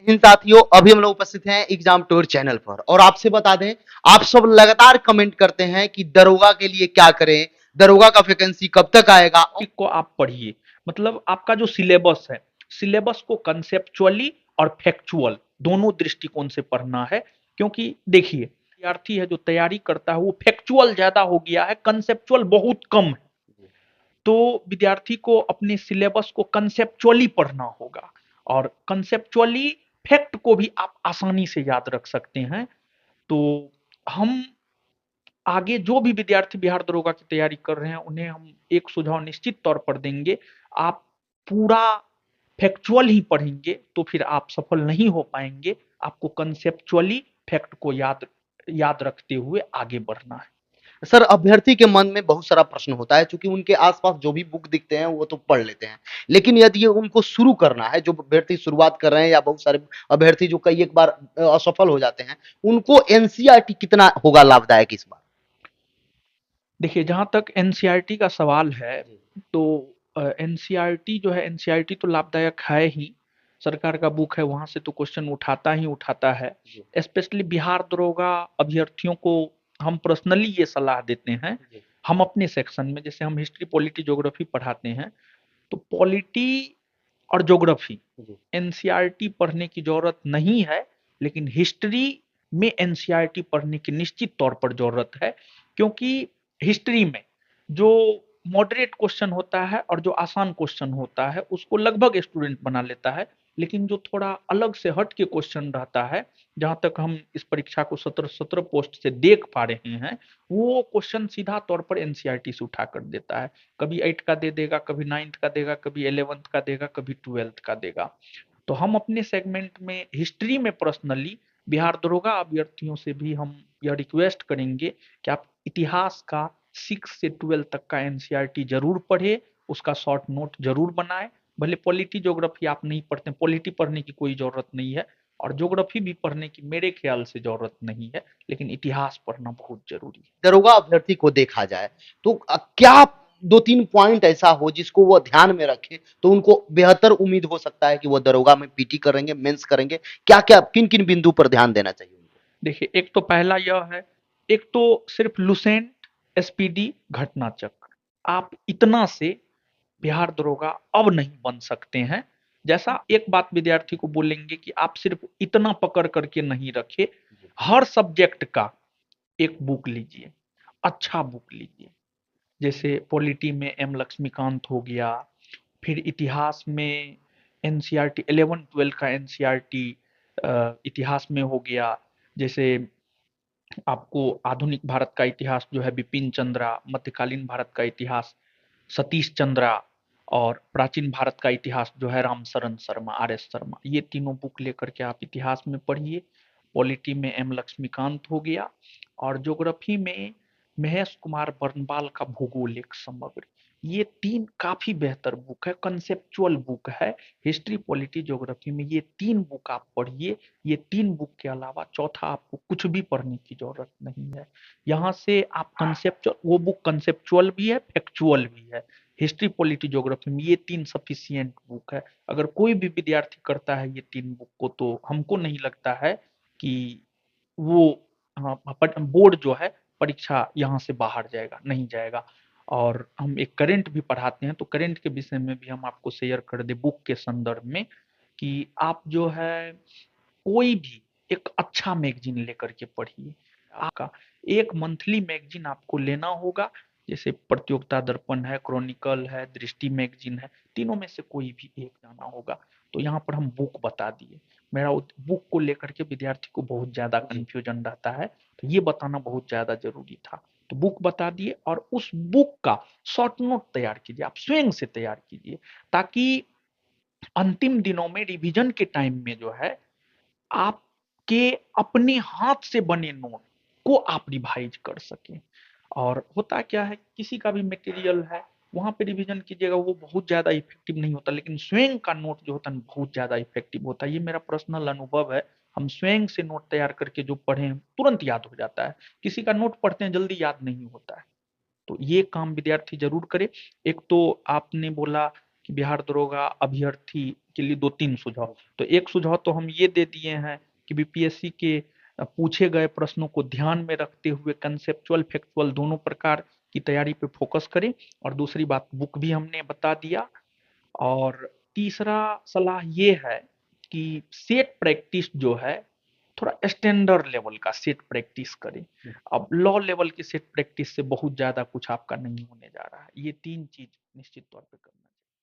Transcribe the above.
इन साथियों, अभी हम लोग उपस्थित हैं एग्जाम टूर चैनल पर और आपसे बता दें, आप सब लगातार कमेंट करते हैं कि दरोगा के लिए क्या करें, दरोगा का वैकेंसी कब तक आएगा। टॉपिक को आप पढ़िए। मतलब आपका जो सिलेबस है, सिलेबस को कंसेप्चुअली और फैक्चुअल दोनों दृष्टिकोण से पढ़ना है। क्योंकि देखिए, विद्यार्थी है जो तैयारी करता है वो फैक्चुअल ज्यादा हो गया है, कंसेप्चुअल बहुत कम है। तो विद्यार्थी को अपने सिलेबस को कंसेप्चुअली पढ़ना होगा, और कंसेप्चुअली फैक्ट को भी आप आसानी से याद रख सकते हैं। तो हम आगे जो भी विद्यार्थी बिहार दरोगा की तैयारी कर रहे हैं उन्हें हम एक सुझाव निश्चित तौर पर देंगे। आप पूरा फैक्चुअल ही पढ़ेंगे तो फिर आप सफल नहीं हो पाएंगे। आपको कंसेप्चुअली फैक्ट को याद याद रखते हुए आगे बढ़ना है। सर, अभ्यर्थी के मन में बहुत सारा प्रश्न होता है, क्योंकि उनके आसपास जो भी बुक दिखते हैं वो तो पढ़ लेते हैं, लेकिन यदि ये उनको शुरू करना है, जो अभ्यर्थी शुरुआत कर रहे हैं या बहुत सारे अभ्यर्थी जो कई एक बार असफल हो जाते हैं, उनको एनसीईआरटी कितना होगा लाभदायक इस बार। देखिए, जहाँ तक एनसीईआरटी का सवाल है, तो एनसीईआरटी जो है, एनसीईआरटी तो लाभदायक है ही। सरकार का बुक है, वहाँ से तो क्वेश्चन उठाता ही उठाता है। स्पेशली बिहार दरोगा अभ्यर्थियों को हम पर्सनली ये सलाह देते हैं। हम अपने सेक्शन में, जैसे हम हिस्ट्री पॉलिटी ज्योग्राफी पढ़ाते हैं, तो पॉलिटी और ज्योग्राफी एनसीईआरटी पढ़ने की जरूरत नहीं है, लेकिन हिस्ट्री में एनसीईआरटी पढ़ने की निश्चित तौर पर जरूरत है। क्योंकि हिस्ट्री में जो मॉडरेट क्वेश्चन होता है और जो आसान क्वेश्चन होता है उसको लगभग स्टूडेंट बना लेता है, लेकिन जो थोड़ा अलग से हट के क्वेश्चन रहता है, जहां तक हम इस परीक्षा को 17 पोस्ट से देख पा रहे हैं, वो क्वेश्चन सीधा तौर पर एनसीईआरटी से उठा कर देता है। कभी 8 का दे देगा, कभी 9th का देगा, कभी 11th का देगा, कभी 12th का देगा। तो हम अपने सेगमेंट में हिस्ट्री में पर्सनली बिहार दरोगा अभ्यर्थियों से भी हम यह रिक्वेस्ट करेंगे कि आप इतिहास का 6 से 12 तक का एनसीईआरटी जरूर पढ़े, उसका शॉर्ट नोट जरूर बनाए। भले पॉलिटी ज्योग्राफी आप नहीं पढ़ते, पॉलिटी पढ़ने की कोई जरूरत नहीं है, और ज्योग्राफी भी पढ़ने की मेरे ख्याल से जरूरत नहीं है, लेकिन इतिहास पढ़ना बहुत जरूरी है। दरोगा अभ्यर्थी को देखा जाए तो क्या दो तीन पॉइंट ऐसा हो जिसको वो ध्यान में रखे तो उनको बेहतर उम्मीद हो सकता है कि वो दरोगा में पीटी करेंगे, मेंस करेंगे, क्या क्या किन किन बिंदु पर ध्यान देना चाहिए उनको। देखिए, एक तो पहला यह है, एक तो सिर्फ लुसेंट, एसपीडी, घटना चक्र, आप इतना से बिहार दरोगा अब नहीं बन सकते हैं। जैसा एक बात विद्यार्थी को बोलेंगे कि आप सिर्फ इतना पकड़ करके नहीं रखे, हर सब्जेक्ट का एक बुक लीजिए, अच्छा बुक लीजिए। जैसे पॉलिटी में एम लक्ष्मीकांत हो गया, फिर इतिहास में एनसीईआरटी 11-12 का एनसीईआरटी इतिहास में हो गया। जैसे आपको आधुनिक भारत का इतिहास जो है बिपिन चंद्रा, मध्यकालीन भारत का इतिहास सतीश चंद्रा, और प्राचीन भारत का इतिहास जो है रामशरण शर्मा, आर एस शर्मा, ये तीनों बुक लेकर के आप इतिहास में पढ़िए। पॉलिटी में एम लक्ष्मीकांत हो गया, और ज्योग्राफी में महेश कुमार बर्नवाल का भूगोल एक समग्र, ये तीन काफी बेहतर बुक है, कंसेप्चुअल बुक है। हिस्ट्री पॉलिटी ज्योग्राफी में ये तीन बुक आप पढ़िए। ये तीन बुक के अलावा चौथा आपको कुछ भी पढ़ने की जरूरत नहीं है। यहाँ से आप कंसेप्चुअल, वो बुक कंसेप्चुअल भी है, फैक्चुअल भी है। हिस्ट्री पॉलिटी ज्योग्राफी में ये तीन सफिशियंट बुक है। अगर कोई भी विद्यार्थी करता है ये तीन बुक को, तो हमको नहीं लगता है कि वो, हाँ, बोर्ड जो है, परीक्षा यहाँ से बाहर जाएगा, नहीं जाएगा। और हम एक करंट भी पढ़ाते हैं, तो करंट के विषय में भी हम आपको शेयर कर दे बुक के संदर्भ में, कि आप जो है कोई भी एक अच्छा मैगजीन लेकर के पढ़िए। आपका एक मंथली मैगजीन आपको लेना होगा, जैसे प्रतियोगिता दर्पण है, क्रॉनिकल है, दृष्टि मैगजीन है, तीनों में से कोई भी एक जाना होगा। तो यहाँ पर हम बुक बता दिए। मेरा बुक को लेकर के विद्यार्थी को बहुत ज्यादा कंफ्यूजन रहता है, तो ये बताना बहुत ज्यादा जरूरी था। तो बुक बता दिए, और उस बुक का शॉर्ट नोट तैयार कीजिए, आप स्वयं से तैयार कीजिए, ताकि अंतिम दिनों में रिवीजन के टाइम में जो है, आपके अपने हाथ से बने नोट को आप रिवाइज कर सकें। और होता क्या है, किसी का भी मटेरियल है, वहां पे रिवीजन कीजिएगा, वो बहुत ज्यादा इफेक्टिव नहीं होता, लेकिन स्वयं का नोट जो होता है बहुत ज्यादा इफेक्टिव होता है। ये मेरा पर्सनल अनुभव है। हम स्वयं से नोट तैयार करके जो पढ़े तुरंत याद हो जाता है। किसी का नोट पढ़ते हैं जल्दी याद नहीं होता है। तो ये काम विद्यार्थी जरूर करे। एक तो आपने बोला कि बिहार दरोगा अभ्यर्थी के लिए 2-3 सुझाव। तो एक सुझाव तो हम ये दे दिए हैं कि बीपीएससी के पूछे गए प्रश्नों को ध्यान में रखते हुए कंसेप्चुअल, फैक्चुअल दोनों प्रकार की तैयारी पे फोकस करें। और दूसरी बात, बुक भी हमने बता दिया। और तीसरा सलाह ये है कि सेट प्रैक्टिस जो है, थोड़ा स्टैंडर्ड लेवल का सेट प्रैक्टिस करें। अब लॉ लेवल की सेट प्रैक्टिस से बहुत ज़्यादा कुछ आपका नहीं होने जा रहा है। ये 3 चीज़ निश्चित तौर पे करनी